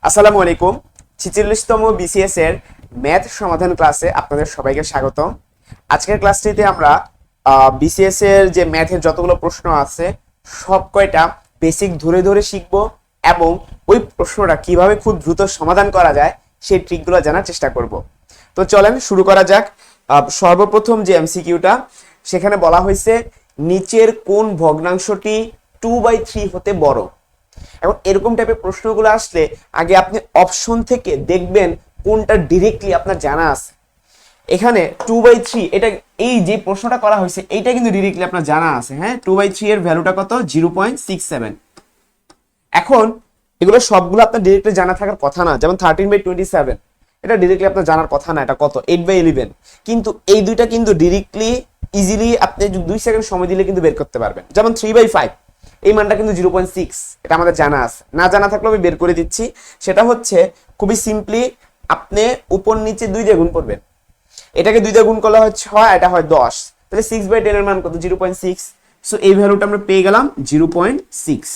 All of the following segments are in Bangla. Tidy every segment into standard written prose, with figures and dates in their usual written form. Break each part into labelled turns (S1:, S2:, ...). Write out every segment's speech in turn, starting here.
S1: আসসালামু আলাইকুম। 46তম বিসিএস এর ম্যাথ সমাধান ক্লাসে আপনাদের সবাইকে স্বাগতম। আজকের ক্লাসটিতে আমরা বিসিএস এর যে ম্যাথের যতগুলো প্রশ্ন আছে সব কয়টা বেসিক ধরে ধরে শিখব এবং ওই প্রশ্নটা কিভাবে খুব দ্রুত সমাধান করা যায় সেই ট্রিকগুলো জানার চেষ্টা করব। তো চলেন শুরু করা যাক। সর্বপ্রথম যে এমসিকিউটা, সেখানে বলা হয়েছে নিচের কোন ভগ্নাংশটি 2/3 হতে বড়। এখন এরকম টাইপের প্রশ্নগুলো আসলে আগে আপনি অপশন থেকে দেখবেন কোনটা ডিরেক্টলি আপনার জানা আছে। এখানে 2/3, এটা এই যে প্রশ্নটা করা হয়েছে এইটা কিন্তু ডিরেক্টলি আপনার জানা আছে। হ্যাঁ, 2/3 এর ভ্যালুটা কত? 0.67। এখন এগুলো সবগুলো আপনার ডিরেক্টলি জানা থাকার কথা না। যেমন 13/27, এটা ডিরেক্টলি আপনার জানার কথা না, এটা কত? 8/11। কিন্তু এই দুইটা কিন্তু ডিরেক্টলি ইজিলি আপনি 2 সেকেন্ড সময় দিলে কিন্তু বের করতে পারবেন। যেমন 3/5, এই মানটা কিন্তু 0.6, এটা আমাদের জানা আছে। না জানা থাকলেও আমি বের করে দিচ্ছি। সেটা হচ্ছে খুবই সিম্পলি আপনি উপর নিচে 2 দিয়ে গুণ করবেন। এটাকে 2 দিয়ে গুণ করলে হয় 6, এটা হয় 10, তাহলে 6/10 এর মান কত? 0.6। সো এই ভ্যালুটা আমরা পেয়ে গেলাম 0.6।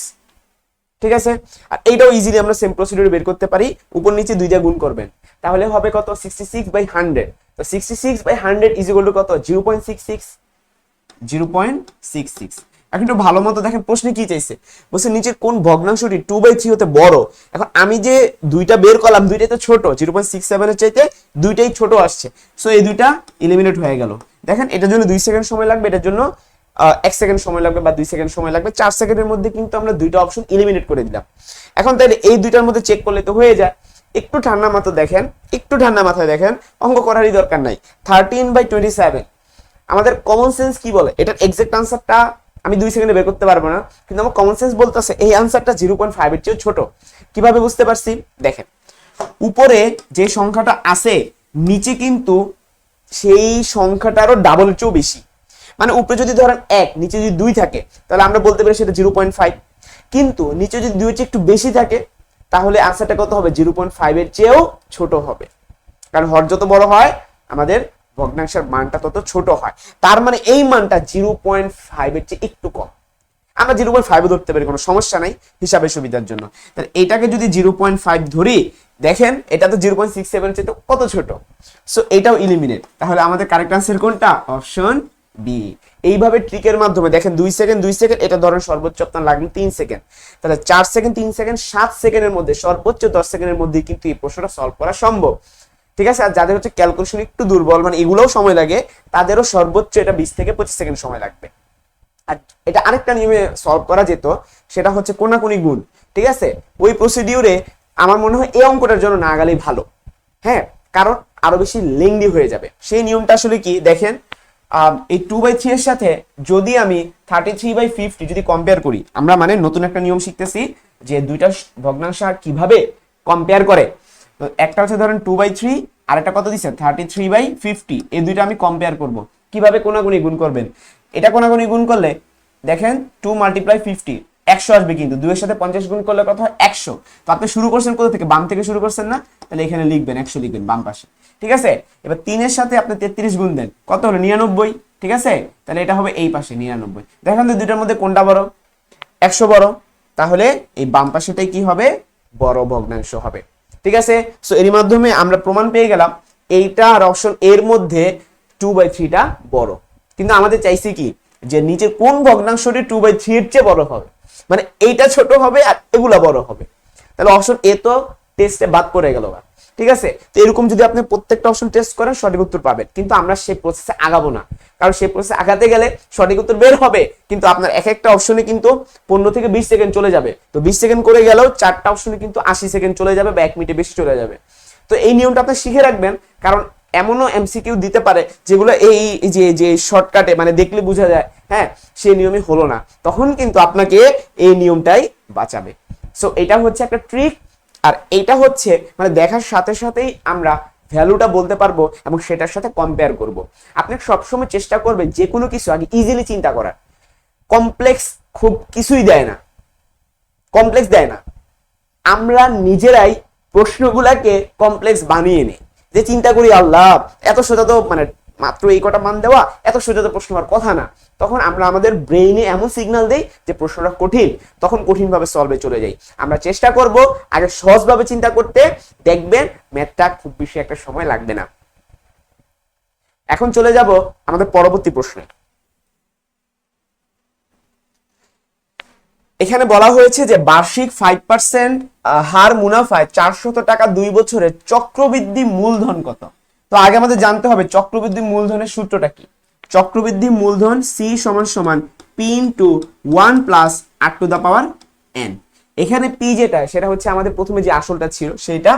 S1: ঠিক আছে, আর এইটাও ইজিলি আমরা সেম প্রসিডিউরে বের করতে পারি। উপর নিচে 2 দিয়ে গুণ করবেন, তাহলে হবে কত? 66/100। তো 66/100 ইজ ইকুয়াল টু কত? 0.66। 0.66। এখন একটু ভালো মতো দেখেন প্রশ্নে কি চাইছে। বলছে নিচের কোন ভগ্নাংশটি 2/3 হতে বড়। এখন আমি যে দুইটা বের করলাম, দুইটাই তো ছোট, 0.67 এর চাইতে দুইটাই ছোট আসছে। সো এই দুইটা এলিমিনেট হয়ে গেল। দেখেন এটার জন্য 2 সেকেন্ড সময় লাগবে, এটার জন্য 1 সেকেন্ড সময় লাগবে বা 2 সেকেন্ড সময় লাগবে। 4 সেকেন্ডের মধ্যে কিন্তু আমরা দুইটা অপশন এলিমিনেট করে দিলাম। এখন তাহলে এই দুইটার মধ্যে চেক করলে তো হয়ে যায়। একটু ঠান্ডা মাথায় দেখেন, একটু ঠান্ডা মাথায় দেখেন, অঙ্ক করারই দরকার নাই। 13/27 আমাদের কমন সেন্স কি বলে? এটার এক্সাক্ট আনসারটা আমি 2 সেকেন্ডে বের করতে পারবো না, কিন্তু আমার কমন সেন্স বলতেছে এই আনসারটা 0.5 এর চেয়ে ছোট। কিভাবে বুঝতে পারছি? দেখেন উপরে যে সংখ্যাটা আছে নিচে কিন্তু সেই সংখ্যাটারও ডাবলের চেয়েও বেশি। মানে উপরে যদি ধরেন 1, নিচে যদি 2 থাকে, তাহলে আমরা বলতে পারি সেটা 0.5। কিন্তু নিচে যদি 2 এর চেয়ে একটু বেশি থাকে, তাহলে আনসারটা কত হবে? 0.5 এর চেয়েও ছোট হবে। কারণ হর যত বড় হয় আমাদের ভগ্নাংশের মানটা তত ছোট হয়। তার মানে এই মানটা 0.5 এর চেয়ে একটু কম। আমরা 0.5 ধরতে পারি, কোনো সমস্যা নাই হিসাবের সুবিধার জন্য। তাহলে এটাকে যদি 0.5 ধরি, দেখেন এটা তো 0.67 চেয়ে তো কত ছোট। সো এটাও ইলিমিনেট। তাহলে আমাদের কারেক্ট আনসার কোনটা? Option B. এইভাবে ট্রিকের মাধ্যমে দেখেন 2 সেকেন্ড 2 সেকেন্ড, এটা ধরেন সর্বোচ্চ আপনার লাগবে 3 সেকেন্ড, তাহলে 4 সেকেন্ড 3 সেকেন্ড 7 সেকেন্ডের মধ্যে, সর্বোচ্চ 10 সেকেন্ডের মধ্যে কিন্তু এই প্রশ্নটা সলভ করা সম্ভব। ঠিক আছে, আর যাদের হচ্ছে ক্যালকুলেশন একটু দুর্বল, মানে এগুলোও সময় লাগে, তাদেরও সর্বোচ্চ এটা 20 থেকে 25 সেকেন্ড সময় লাগবে। আর এটা আরেকটা নিয়মে সলভ করা যেত, সেটা হচ্ছে কোনাকুনি গুণ। ঠিক আছে, ওই প্রসিডিউরে আমার মনে হয় এই অঙ্কটার জন্য না গেলেই ভালো। হ্যাঁ, কারণ আরো বেশি লেংদি হয়ে যাবে। সেই নিয়মটা আসলে কি দেখেন, এই 2/3 এর সাথে যদি আমি 33/50 যদি কম্পেয়ার করি, আমরা মানে নতুন একটা নিয়ম শিখতেছি যে দুইটা ভগ্নাংশ কিভাবে কম্পেয়ার করে। তো একটা হচ্ছে ধরেন 2/3, আর একটা কত দিচ্ছে 33/50। এই দুইটা আমি কম্পেয়ার করব। কিভাবে? কোনাগুনি গুণ করবেন। এটা কোনাগুনি গুণ করলে দেখেন 2 × 50 100 আসবে, কিন্তু 2 এর সাথে 50 গুণ করলে কত হয়? 100। তো আপনি শুরু করছেন কোথা থেকে? বাম থেকে শুরু করছেন না? তাহলে এখানে লিখবেন 100, লিখবেন বাম পাশে। ঠিক আছে, এবার 3 এর সাথে আপনি 33 গুণ দেন, কত হলো? 99। ঠিক আছে, তাহলে এটা হবে এই পাশে 99। দেখেন তো দুইটার মধ্যে কোনটা বড়? 100 বড়। তাহলে এই বাম পাশেটাই কি হবে? বড় ভগ্নাংশ হবে। ঠিক আছে, সো এর মাধ্যমে আমরা প্রমাণ পেয়ে গেলাম এইটা আর অপশন এর মধ্যে 2/3টা বড়। কিন্তু আমাদের চাইছি কি যে নিচের কোন ভগ্নাংশটি 2/3 এর চেয়ে বড় হবে, মানে এইটা ছোট হবে আর এগুলা বড় হবে। তাহলে অপশন এ তো টেস্টে বাদ পড়ে গেল। ঠিক আছে, তো এরকম যদি আপনি প্রত্যেকটা অপশন টেস্ট করেন সঠিক উত্তর পাবেন, কিন্তু আমরা সেই প্রসেসে আগাবো না। কারণ সেই প্রসেসে আগাতে গেলে সঠিক উত্তর বের হবে, কিন্তু আপনার এক একটা অপশনে কিন্তু 15 থেকে 20 সেকেন্ড চলে যাবে। তো 20 সেকেন্ড করে গেলেও 4টা অপশনে কিন্তু 80 সেকেন্ড চলে যাবে বা 1 মিনিটে বেশি চলে যাবে। তো এই নিয়মটা আপনি শিখে রাখবেন, কারণ এমনও এমসিকিউ দিতে পারে যেগুলো এই যে শর্টকাটে মানে দেখলে বোঝা যায়, হ্যাঁ সেই নিয়মে হলো না, তখন কিন্তু আপনাকে এই নিয়মটাই বাঁচাবে। সো এটা হচ্ছে একটা ট্রিক। আর এইটা হচ্ছে মানে দেখার সাথে সাথেই আমরা ভ্যালুটা বলতে পারবো এবং সেটার সাথে কম্পেয়ার করব। আপনি সবসময় চেষ্টা করবেন যে কোনো কিছু আগে ইজিলি চিন্তা করার। কমপ্লেক্স খুব কিছুই দেয় না, কমপ্লেক্স দেয় না, আমরা নিজেরাই প্রশ্নগুলাকে কমপ্লেক্স বানিয়ে নিই। যে চিন্তা করি আল্লাহ এত সোজা তো মানে মাত্র এই কটা মান দেওয়া, এত সোজা তো প্রশ্ন হওয়ার কথা না। তখন আমরা আমাদের ব্রেইনে এমন সিগন্যাল দেই যে প্রশ্নটা কঠিন, তখন কঠিনভাবে সলভে চলে যাই। আমরা চেষ্টা করব আগে সহজভাবে চিন্তা করতে, দেখবেন ম্যাথটা খুব বেশি একটা সময় লাগবে না। এখন চলে যাব আমাদের পরবর্তী প্রশ্নে। এখানে বলা হয়েছে যে বার্ষিক 5% হার মুনাফায় 400 টাকা 2 বছরের চক্রবৃদ্ধি মূলধন কত? তো আগে আমাদের জানতে হবে চক্রবৃদ্ধি মূলধনের সূত্রটা কি। চক্রবৃদ্ধি মূলধন C = P × 1 + r⁴n। এখানে P যেটা সেটা হচ্ছে আমাদের প্রথমে যে আসলটা ছিল সেটা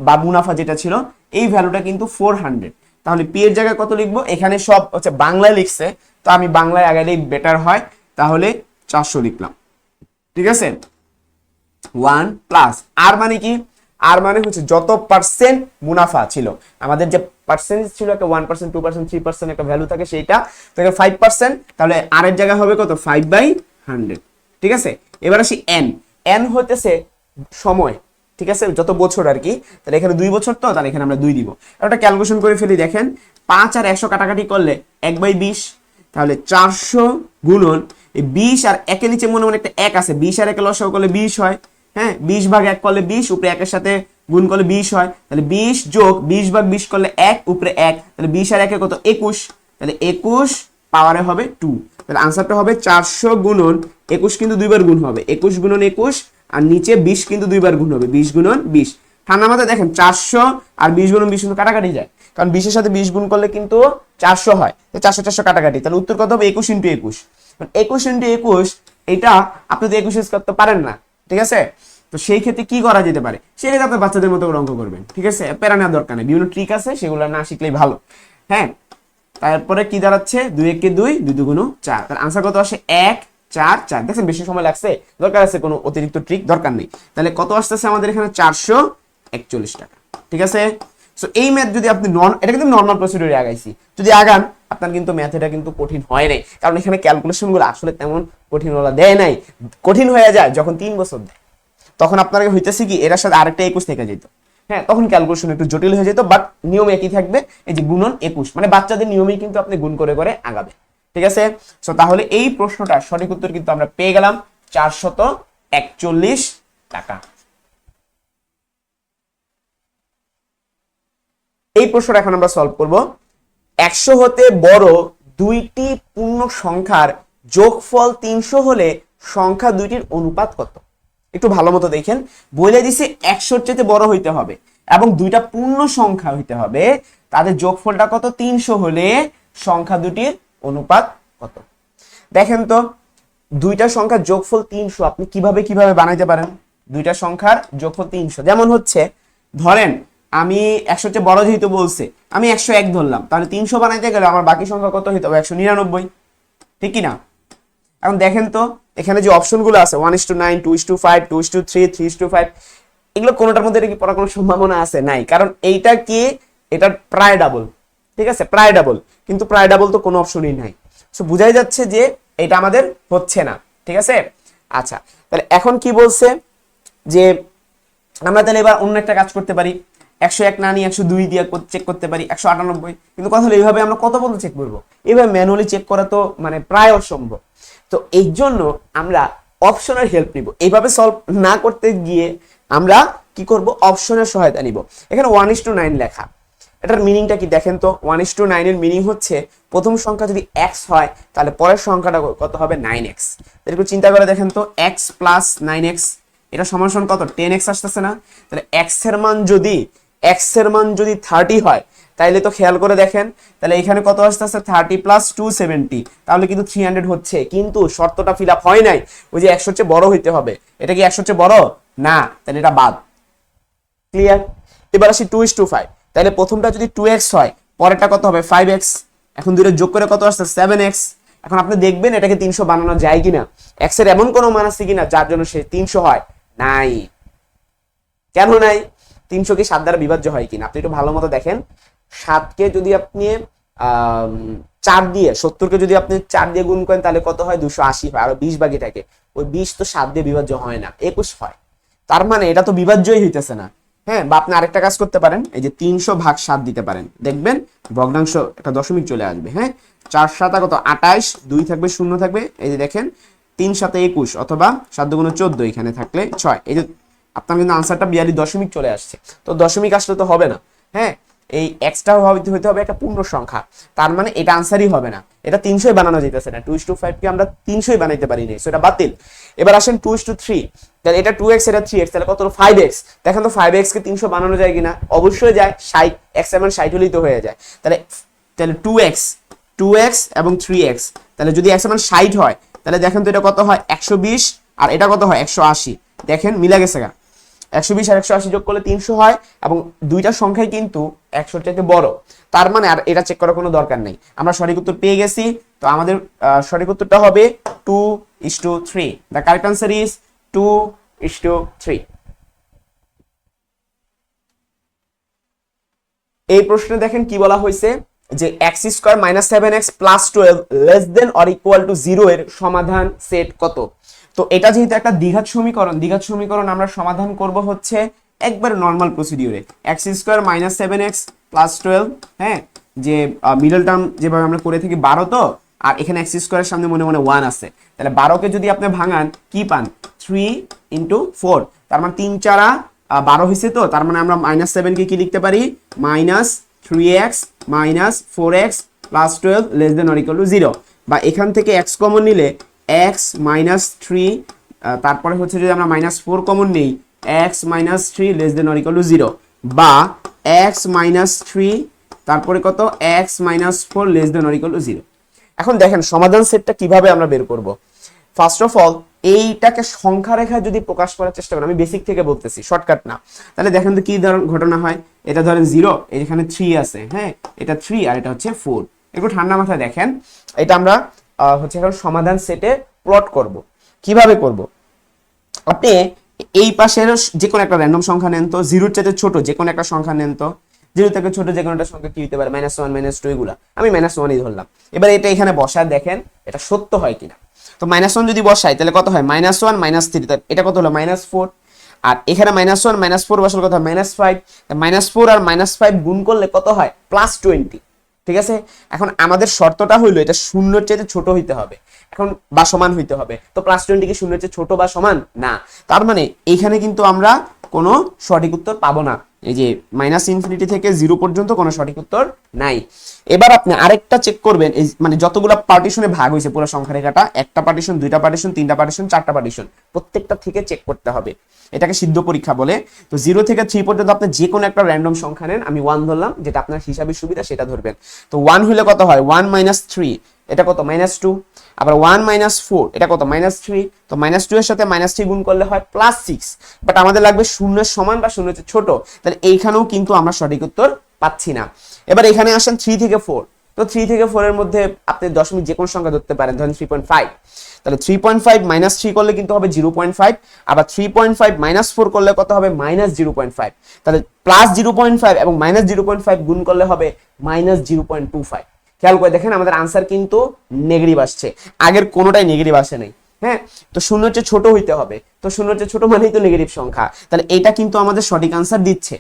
S1: বা মুনাফা যেটা ছিল, এই ভ্যালুটা কিন্তু 400। তাহলে P এর জায়গায় কত লিখবো? এখানে সব হচ্ছে বাংলায় লিখছে, তো আমি বাংলায় আগে লিখ বেটার হয়, তাহলে 400 লিখলাম। ঠিক আছে, 1 প্লাস আর মানে কি? আর মানে হচ্ছে যত পার্সেন্ট মুনাফা ছিল, আমাদের যে পার্সেন্টেজ ছিল একটা 1%, 2%, 3% একটা ভ্যালু থাকে সেইটা, তো 5%, তাহলে আর এর জায়গা হবে কত? 5/100। ঠিক আছে, এবার আসি n। n হতেছে সময়, ঠিক আছে, যত বছর আর কি। তাহলে এখানে 2 বছর, তো তাহলে এখানে আমরা 2 দিব। একটা ক্যালকুলেশন করে ফেলি, দেখেন 5 আর 100 কাটাকাটি করলে 1/20, তাহলে 400 গুণন এই 20 আর 1 এর নিচে মনে মনে একটা 1 আছে, 20 আর 1 এর লসাগু করলে 20 হয়। হ্যাঁ, 20/1 করলে 20, উপরে 1 এর সাথে গুণ করলে 20 হয়। তাহলে 20 যোগ 20/20 করলে 1, উপরে 1, তাহলে 20 আর 1 এ কত? 21। তাহলে 21 পাওয়ারে হবে 2। তাহলে আনসারটা হবে 400 গুণন 21, কিন্তু দুইবার গুণ হবে, 21 গুণন 21, আর নিচে 20 কিন্তু দুইবার গুণ হবে, 20 গুণন 20। ঠান্ডা মাথায় দেখেন 400 আর 20 গুণন 20 কিন্তু কাটাকাটি যায়, কারণ 20 এর সাথে 20 গুণ করলে কিন্তু 400 হয়। তো 400 400 কাটাকাটি, তাহলে উত্তর কত হবে? 21 × 21। 21 × 21, এটা আপনি তো 21 করতে পারেন না, ঠিক আছে। তো সেই ক্ষেত্রে কি করা যেতে পারে? সেই ক্ষেত্রে আপনি বাচ্চাদের মতো অঙ্ক করবেন, ঠিক আছে, প্যারা নেওয়ার দরকার নেই, বিভিন্ন ট্রিক আছে, সেগুলো না শিখলেই ভালো। হ্যাঁ, তারপরে কি দাঁড়াচ্ছে? 2 × 2 = 2 2 × 4। তার আনসার কত আসে? 1 4 4। দেখেন বেশি সময় লাগছে, দরকার আছে কোনো অতিরিক্ত ট্রিক দরকার নেই। তাহলে কত আসতেছে আমাদের এখানে? 441 টাকা। ঠিক আছে, সো এই ম্যাথ যদি আপনি এটা কিন্তু নরমাল প্রসিডিউরে আগাইছি, যদি আগান আপনার কিন্তু ম্যাথ এটা কিন্তু কঠিন হয় নাই, কারণ এখানে ক্যালকুলেশন গুলো আসলে তেমন কঠিন ওরা দেয় নাই। কঠিন হয়ে যায় যখন 3 বছর দেয়, তখন আপনাকে হইতেছে কি এর সাথে আরেকটা 21 থেকে যেত। হ্যাঁ, তখন ক্যালকুলেশন একটু জটিল হয়ে যেত, বাট নিয়ম একই থাকবে। এই যে গুণন 21, মানে বাচ্চাদের নিয়মেই কিন্তু আপনি গুণ করে করে আগাবে। ঠিক আছে, সো তাহলে এই প্রশ্নটার সঠিক উত্তর কিন্তু আমরা পেয়ে গেলাম 441 টাকা। এই প্রশ্নটা এখন আমরা সলভ করব। 100 হতে বড় দুইটি পূর্ণ সংখ্যার যোগফল 300 হলে সংখ্যা দুইটির অনুপাত কত? একটু ভালো মতো দেখেন, বলে দিছে 100-র চেয়ে বড় হইতে হবে এবং দুইটা পূর্ণ সংখ্যা হইতে হবে, তাদের যোগফলটা কত? 300 হলে সংখ্যা দুটির অনুপাত কত? দেখেন তো, দুইটা সংখ্যার যোগফল 300 আপনি কিভাবে কিভাবে বানাইতে পারেন? দুইটা সংখ্যার যোগফল 300, যেমন হচ্ছে ধরেন আমি 100-র চেয়ে বড় যেহেতু বলছে, আমি 101 ধরলাম, তাহলে 300 বানাইতে গেলে আমার বাকি সংখ্যা কত হইতে হবে? 199, ঠিক কি না? এখন দেখেন তো, এখানে যে অপশনগুলো আছে 1:9, 2:5, 2:3, 3:5, এগুলো কোনোটার মধ্যে কি পড়ার কোনো সম্ভাবনা আছে? নাই, কারণ এইটা কি, এটা প্রায় ডাবল। ঠিক আছে, প্রায় ডাবল, কিন্তু প্রায় ডাবল তো কোনো অপশনই নাই। সো বুঝাই যাচ্ছে যে এটা আমাদের হচ্ছে না। ঠিক আছে, আচ্ছা, তাহলে এখন কি বলছে যে আমরা তাহলে এবার অন্য একটা কাজ করতে পারি, 101 না নিয়ে 102 দিয়ে চেক করতে পারি, 198। কিন্তু কথা হলো এইভাবে আমরা কত পর্যন্ত চেক করবো? এইভাবে ম্যানুয়ালি চেক করা তো মানে প্রায় অসম্ভব। তো এই জন্য আমরা অপশনের হেল্প নিব। এইভাবে সলভ না করতে গিয়ে আমরা কি করব? অপশনের সহায়তা নিব। এখানে 1:9 লেখা, এটার মিনিংটা কি দেখেন তো। 1:9 এর মিনিং হচ্ছে প্রথম সংখ্যা যদি x হয় তাহলে পরের সংখ্যাটা কত হবে? 9x। একটু চিন্তা করে দেখেন তো, x + 9x, এটা সমান সমান কত? 10x আসতেছে না? তাহলে x এর মান যদি 30 হয়, তাইলে তো খেয়াল করে দেখেন, তাহলে এখানে কত আসতেছে? 30 + 270, তাহলে কিন্তু 300 হচ্ছে, কিন্তু শর্তটা ফিল আপ হয় নাই, ওই যে 100-র চেয়ে বড় হইতে হবে। এটা কি 100-র চেয়ে বড় না? তাহলে এটা বাদ। ক্লিয়ার? এবার আসি 2:5, তাহলে প্রথমটা যদি 2x হয়, পরেরটা কত হবে? 5x। এখন দুটো যোগ করে কত আসছে? 7x। এখন আপনি দেখবেন এটাকে 300 বানানো যায় কিনা, x এর এমন কোনো মান আছে কিনা যার জন্য সে 300 হয়? নাই। কেন নাই? 300 কি 7 দ্বারা বিভাজ্য হয় কিনা আপনি একটু ভালো মতো দেখেন। 7কে যদি আপনি 4 দিয়ে, 70কে যদি আপনি 4 দিয়ে গুণ করেন তাহলে কত হয়? 280 হয়, আরো 20 বাকি থাকে। ওই 20 তো 7 দিয়ে বিভাজ্য হয় না, 21 হয়। তার মানে এটা তো বিভাজ্যই হইতেছে না। হ্যাঁ, বা আপনি আরেকটা কাজ করতে পারেন, এই যে 300/7 দিতে পারেন, দেখবেন ভগ্নাংশ একটা দশমিক চলে আসবে। হ্যাঁ, 4 7 কত 28, 2 থাকবে 0 থাকবে, এই যে দেখেন 3 7 21 অথবা 7 2 14, এখানে থাকলে 6, এই যে আপনার কিন্তু আনসারটা 42 দশমিক চলে আসছে। তো দশমিক আসলে তো হবে না। হ্যাঁ, এই এক্সট্রা হইতে হবে একটা পূর্ণ সংখ্যা, তার মানে এটা আনসারই হবে না, এটা 300 বানানো যেতেছে না, 2:5 কে আমরা 300 বানাইতে পারি না, সো এটা বাতিল। এবার আসেন 2:3, তাহলে এটা 2x এটা 3x, তাহলে কত হলো 5x। দেখেন তো 5x কে 300 বানানো যায় কিনা, অবশ্যই যায়, 60 x এর মান 60 হলেই তো হয়ে যায়। তাহলে তাহলে 2x এবং 3x, তাহলে যদি x এর মান 60 হয় তাহলে দেখেন তো এটা কত হয় 120, আর এটা কত হয় 180, দেখেন মিলা গেছে গা, 120 আর 180 যোগ করলে 300 হয়, এবং দুইটা সংখ্যাই কিন্তু 100 চাইতে বড়, তার মানে আর এটা চেক করার কোনো দরকার নেই, আমরা সঠিক উত্তর পেয়ে গেছি। তো আমাদের সঠিক উত্তরটা হবে 2:3, দ্য কারেক্ট আনসার ইজ 2:3। এই প্রশ্নে দেখেন কি বলা হয়েছে, যে x² - 7x + 12 less than or equal to 0 এর সমাধান সেট কত। তো এটা যেহেতু একটা দ্বিঘাত সমীকরণ আমরা সমাধান করব হচ্ছে একবার নরমাল প্রসিডিউরে, x² - 7x + 12, হ্যাঁ, যে মিডল টার্ম যেভাবে আমরা করে থাকি 12, তো আর এখানে x² এর সামনে মনে মনে 1 আছে, তাহলে 12 কে যদি আপনি ভাঙান কি পান 3 × 4, তার মানে 3 4 12 হয়েছে, তো তার মানে আমরা -7 কে কি লিখতে পারি, -3x - 4x + 12 less than or equal to 0, বা এখান থেকে x কমন নিলে x - 3, তারপরে হচ্ছে যদি আমরা -4 কমন নেই x - 3 less than or equal to 0, বা x - 3 তারপরে কত x - 4 less than or equal to 0। এখন দেখেন সমাধান সেটটা কিভাবে আমরা বের করব। ফার্স্ট অফ অল এইটাকে সংখ্যা রেখায় যদি প্রকাশ করার চেষ্টা করি, আমি বেসিক থেকে বলতেছি, শর্টকাট না, তাহলে দেখেন তো কি ঘটনা হয়। এটা ধরেন 0, এখানে 3 আছে, হ্যাঁ, এটা 3 আর এটা হচ্ছে 4। একটু ঠান্ডা মাথায় দেখেন, এটা আমরা হচ্ছে এখন সমাধান সেটে প্লট করব। কিভাবে করব, আপনি এই পাশের যে কোনো একটা র্যান্ডম সংখ্যা নেন তো, 0 এর চাইতে ছোট যে কোনো একটা সংখ্যা নেন তো, 0 থেকে ছোট যে কোনো একটা সংখ্যা কি হতে পারে, -1 -2 এগুলা, আমি -1ই ধরলাম। এবার এটা এখানে বসায় দেখেন এটা সত্য হয় কিনা। তো -1 যদি বসাই তাহলে কত হয়, -1 -3, এটা কত হলো -4, আর এখানে -1 -4 বসালে কত হয় -5, -4 আর -5 গুণ করলে কত হয় +20। ঠিক আছে, এখন আমাদের শর্তটা হইলো এটা 0 এর চাইতে ছোট হইতে হবে, এখন বা সমান হইতে হবে, তো +20 কি 0 এর চেয়ে ছোট বা সমান না, তার মানে এইখানে কিন্তু আমরা কোনো সঠিক উত্তর পাবো না, এই যে -∞ থেকে 0 পর্যন্ত কোনো সঠিক উত্তর নাই। এবার আপনি আরেকটা চেক করবেন, এই মানে যতগুলো পার্টিশনে ভাগ হয়েছে পুরো সংখ্যা রেখাটা, একটা পার্টিশন, দুইটা পার্টিশন, তিনটা পার্টিশন, চারটা পার্টিশন, প্রত্যেকটা থেকে চেক করতে হবে, এটাকে সিদ্ধ পরীক্ষা বলে। তো 0 থেকে 3 পর্যন্ত আপনি যে কোনো একটা র্যান্ডম সংখ্যা নেন, আমি 1 ধরলাম, যেটা আপনার হিসাবের সুবিধা সেটা ধরবেন। তো 1 হলে কত হয় 1 - 3, এটা কত -2, আবার 1 - 4 এটা কত -3, তো -2 এর সাথে -3 গুণ করলে হয় +6, বাট আমাদের লাগবে 0 এর সমান বা 0 এর চেয়ে ছোট, তাহলে এইখানেও কিন্তু আমরা সঠিক উত্তর পাচ্ছি না। এবার এখানে আসেন 3 থেকে 4, তো 3 থেকে 4 এর মধ্যে আপনি দশমিক যে কোনো সংখ্যা ধরতে পারেন, ধরেন 3.5, তাহলে 3.5 - 3 করলে কিন্তু হবে 0.5, আবার 3.5 - 4 করলে কত হবে -0.5, তাহলে +0.5 এবং -0.5 গুণ করলে হবে -0.25। খেয়াল করে দেখেন আমাদের আনসার কিন্তু নেগেটিভ আসছে, আগের কোনোটাই নেগেটিভ আসে নাই। হ্যাঁ, তো 0 এর চেয়ে ছোট হইতে হবে, তো 0 এর চেয়ে ছোট মানেই তো নেগেটিভ সংখ্যা, তাহলে এটা কিন্তু আমাদের সঠিক আনসার দিচ্ছে।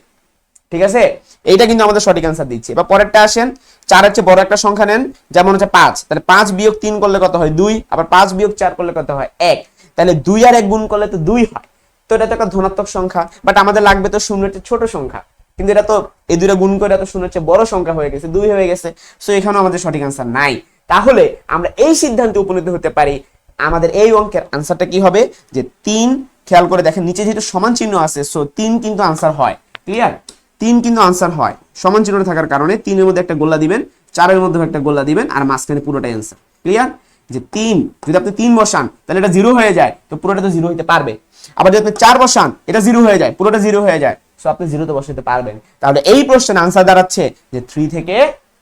S1: ঠিক আছে, এইটা কিন্তু আমাদের সঠিক আনসার দিচ্ছে। বা পরেরটা আসেন, 4 এর চেয়ে বড় একটা সংখ্যা নেন, যেমন হচ্ছে 5, তাহলে 5 - 3 করলে কত হয় 2, আবার 5 - 4 করলে কত হয় 1, তাহলে 2 আর 1 গুণ করলে তো 2 হয়, তো এটা তো একটা ধনাত্মক সংখ্যা, বাট আমাদের লাগবে তো 0 এর চেয়ে ছোট সংখ্যা, কিন্তু এটা তো এই দুইটা গুণ করে এত 0 এর চেয়ে বড় সংখ্যা হয়ে গেছে, 2 হয়ে গেছে, সো এখানেও আমাদের সঠিক আনসার নাই। তাহলে আমরা এই সিদ্ধান্তে উপনীত হতে পারি আমাদের এই অঙ্কের আনসারটা কি হবে, যে 3, খেয়াল করে দেখেন নিচে যেহেতু সমান চিহ্ন আছে, সো 3 কিন্তু আনসার হয়। ক্লিয়ার, 3 কিন্তু আনসার হয়, সমান চিহ্ন থাকার কারণে 3 এর মধ্যে একটা গোল্লা দিবেন, 4 এর মধ্যে একটা গোল্লা দিবেন, আর মাঝখানে পুরোটাই আনসার। ক্লিয়ার, যে 3 যদি আপনি 3 বসান তাহলে এটা 0 হয়ে যায়, তো পুরোটা তো 0 হইতে পারবে, আবার যদি আপনি 4 বসান এটা 0 হয়ে যায়, পুরোটা 0 হয়ে যায়, সো আপনি 0 তে বসাতে পারবেন। তাহলে এই প্রশ্নের আনসার দাঁড়াচ্ছে যে 3 থেকে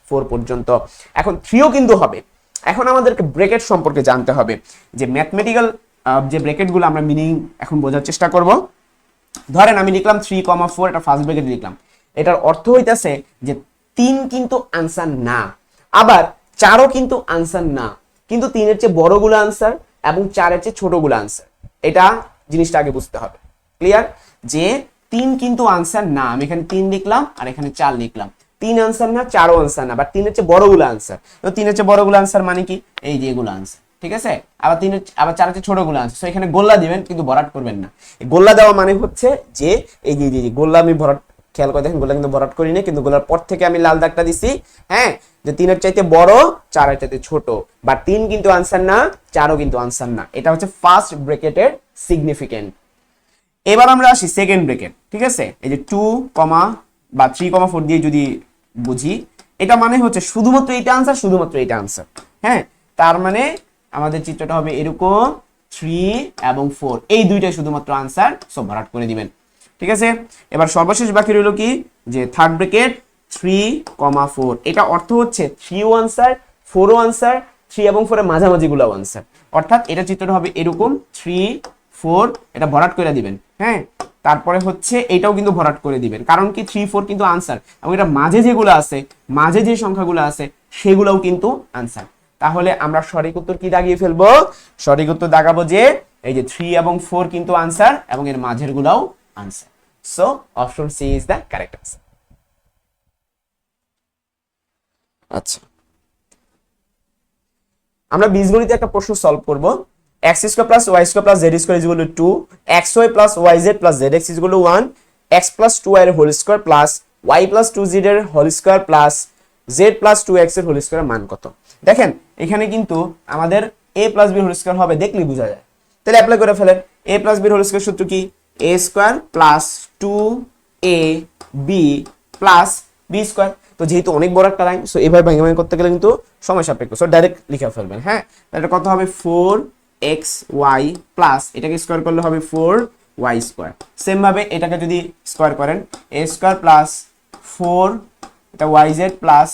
S1: 4 পর্যন্ত। এখন 3ও কিন্তু হবে। এখন আমাদেরকে ব্র্যাকেট সম্পর্কে জানতে হবে, যে ম্যাথমেটিক্যাল যে ব্র্যাকেটগুলো আমরা মিনিং এখন বোঝার চেষ্টা করব। ধরেন আমি লিখলাম 3, 4, এটা ফার্স্ট ব্র্যাকেট লিখলাম, এটার অর্থ হইতাছে যে 3 কিন্তু আনসার না, আবার 4ও কিন্তু আনসার না, কিন্তু 3 এর চেয়ে বড়গুলো আনসার এবং 4 এর চেয়ে ছোটগুলো আনসার, এটা জিনিসটা আগে বুঝতে হবে। ক্লিয়ার, যে 3 কিন্তু আনসার না, আমি এখানে 3 লিখলাম আর এখানে 4 লিখলাম। 3 আনসার না, 4ও আনসার না, বাট 3 এর চেয়ে বড়গুলো আনসার। তো 3 এর চেয়ে বড়গুলো আনসার মানে কি, এই যে এগুলো আনসার, ঠিক আছে। আবার 4 এর চেয়ে ছোটগুলো আনসার। সো এখানে গোল্লা দিবেন কিন্তু ভরাট করবেন না। এই গোল্লা দেওয়া মানে হচ্ছে যে এই যে গোল্লা আমি ভরাট, খেয়াল করে দেখেন গোল্লা কিন্তু ভরাট করি না, কিন্তু গোল্লার পর থেকে আমি লাল দাগটা দিছি, হ্যাঁ, যে 3 এর চাইতে বড়, 4 এর চাইতে ছোট, বা 3 কিন্তু আনসার না, 4ও কিন্তু আনসার না। এটা হচ্ছে ফার্স্ট ব্র্যাকেটের সিগনিফিকেন্ট। এবার আমরা আসি সেকেন্ড ব্র্যাকেট, ঠিক আছে। এই যে 2, বা 3,4 দিয়ে যদি বুঝি, এটা মানে হচ্ছে শুধুমাত্র এটা আনসার, শুধুমাত্র এটা আনসার, হ্যাঁ। তার মানে আমাদের চিত্রটা হবে এরকম, 3 এবং 4 এই দুইটাই শুধুমাত্র আনসার, সব ভরাট করে দিবেন, ঠিক আছে। এবার সর্বশেষ বাকি রইল কি, যে থার্ড ব্র্যাকেট 3,4, এটা অর্থ হচ্ছে 3ও আনসার, 4ও আনসার, 3 এবং 4 এর মাঝামাঝি গুলো আনসার। অর্থাৎ এটা চিত্রটা হবে এরকম 3, 4, এটা ভরাট করে দিবেন, হ্যাঁ। তারপরে হচ্ছে এটাও কিন্তু ভরাট করে দিবেন, কারণ কি 3, 4 কিন্তু আনসার, এবং এটা মাঝে যেগুলো আছে, মাঝে যে সংখ্যাগুলো আছে সেগুলোও কিন্তু আনসার। তাহলে আমরা সঠিক উত্তর কি দাগিয়ে ফেলবো, সঠিক উত্তর দাগাবো যে এই যে 3 এবং 4 কিন্তু আনসার, এবং এর মাঝের গুলাও answer. So option C is the correct answer. আচ্ছা, আমরা বীজগণিতে একটা প্রশ্ন সলভ করব। x square plus y square plus z square is equal to 2, xy plus yz plus zx is equal to 1, x plus 2y এর whole square plus y plus 2z এর whole square plus z plus 2x এর হোল স্কয়ারের মান কত। দেখেন এখানে কিন্তু আমাদের a plus b whole square হবে, দেখলেই বোঝা যায়। তাহলে অ্যাপ্লাই করে ফেলেন। a plus b whole square সূত্র কি, a square plus 2ab plus b square. তো যেহেতু অনেক বড় একটা লাইন, সো এইভাবে ভাঙাভাঙি করতে গেলে কিন্তু সময় সাপেক্ষ, সো ডাইরেক্ট লিখে ফেলবেন, হ্যাঁ। তাহলে কত হবে 4xy প্লাস এটাকে স্কয়ার করলে হবে 4y স্কয়ার। সেম ভাবে এটাকে যদি স্কয়ার করেন, a স্কয়ার প্লাস 4 এটা yz plus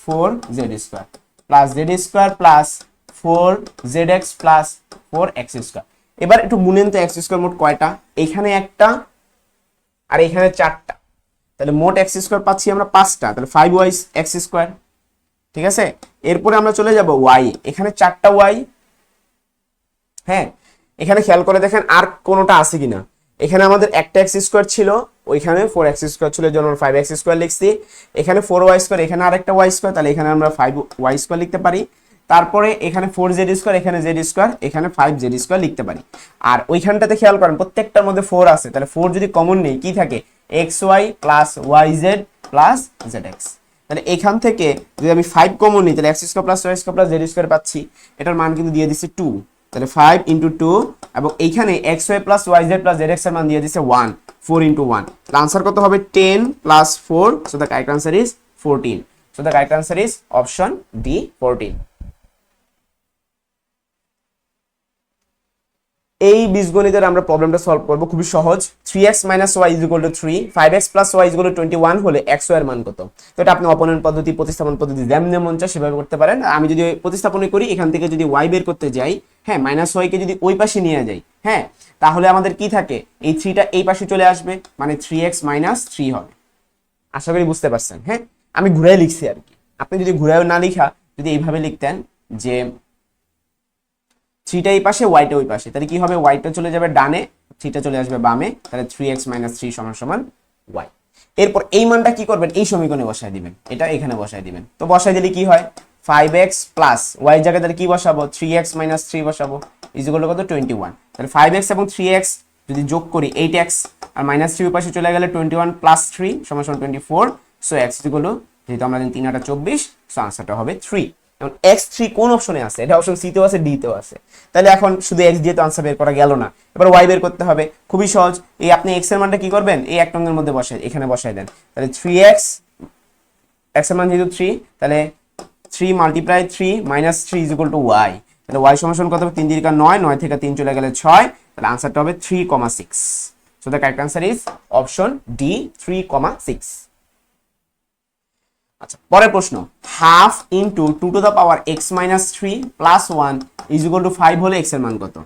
S1: 4z square plus z square plus 4zx plus 4x square. এবার একটু গুনেন তো x স্কয়ার মোট কয়টা, এখানে একটা আর এখানে 4টা, তাহলে মোট x স্কয়ার পাচ্ছি আমরা 5টা, তাহলে 5y x স্কয়ার, ঠিক আছে। এরপরে আমরা চলে যাব y, এখানে 4টা y, হ্যাঁ। এখানে খেয়াল করে দেখেন আর কোনোটা আছে কিনা, এখানে আমাদের একটা x স্কয়ার ছিল, ওইখানে 4x স্কয়ার ছিল, জন্য 5x স্কয়ার লিখছি। এখানে 4y স্কয়ার, এখানে আরেকটা y স্কয়ার, তাহলে এখানে আমরা 5y স্কয়ার লিখতে পারি। তারপরে এখানে 4z স্কয়ার, এখানে z স্কয়ার, এখানে 5z স্কয়ার লিখতে পারি। আর ওইখানটাতে খেয়াল করেন প্রত্যেকটার মধ্যে 4 আছে, তাহলে 4 যদি কমন নেই কি থাকে, xy plus yz plus zx। তাহলে এখান থেকে যদি আমি 5 কমন নিই, তাহলে x square plus y square plus z square পাচ্ছি, এটার মান কিন্তু দিয়ে দিচ্ছে 2, তাহলে 5 ইনটু 2, এবং এইখানে xy plus yz plus zx এর মান দিয়ে দিচ্ছে 1, 4 ইনটু 1। তাহলে आंसर কত হবে 10 plus 4, so the correct answer is 14। So the correct answer is option D 14। এই বীজগণিতের আমরা প্রবলেমটা সলভ করব, খুবই সহজ। 3x - y = 3, 5x + y = 21 হলে x y এর মান কত। তো এটা আপনি অপনয়ন পদ্ধতি, প্রতিস্থাপন পদ্ধতি যেমন মন চায় সেভাবে করতে পারেন। আমি যদি প্রতিস্থাপন করি, এখান থেকে যদি y বের করতে যাই, হ্যাঁ, -y কে যদি ওই পাশে নিয়ে যাই, হ্যাঁ, তাহলে আমাদের কি থাকে, এই 3টা এই পাশে চলে আসবে, মানে 3x - 3 হবে। আশা করি বুঝতে পারছেন, হ্যাঁ। আমি ঘুরায় লিখছি আর কি, আপনি যদি ঘুরায় না লিখা যদি এইভাবে লিখতেন যে 3টা এই পাশে, yটা ওই পাশে, তাহলে কি হবে, yটা চলে যাবে ডানে, 3টা চলে আসবে বামে, তাহলে 3x - 3 = y। এরপর এই মানটা কি করবেন, এই সমীকরণে বসায় দিবেন, এটা এখানে বসায় দিবেন। তো বসায় দিলে কি হয়, 5x প্লাস y এর জায়গায় তাহলে কি বসাবো, 3x - 3 বসাবো, ইকুয়াল টু কত 21। তাহলে 5x এবং 3x যদি যোগ করি 8x, আর -3 ওই পাশে চলে গেলে 21 plus 3 = 24। So x equal to, যেহেতু আমরা জানি 3 8 24, সো आंसरটা হবে 3। এখন x3 কোন অপশনে আছে, এটা অপশন সি তেও আছে, ডি তেও আছে। তাহলে এখন শুধু x দিয়ে তো आंसर বের করা গেল না, এবার y বের করতে হবে। খুবই সহজ, এই আপনি x এর মানটা কি করবেন, এই এক রঙের মধ্যে বসায় এখানে বসায় দেন। তাহলে 3x, x এর মান যেহেতু 3, তাহলে 3 × 3 - 3 = y। তাহলে y সমান কত হবে, 3 × 9, 9 থেকে 3 চলে গেলে 6, তাহলে आंसरটা হবে 3,6। So the correct answer is option D 3,6। আচ্ছা, পরের প্রশ্ন, half into 2 to the power x - 3 plus 1 = 5 হলে x এর মান কত।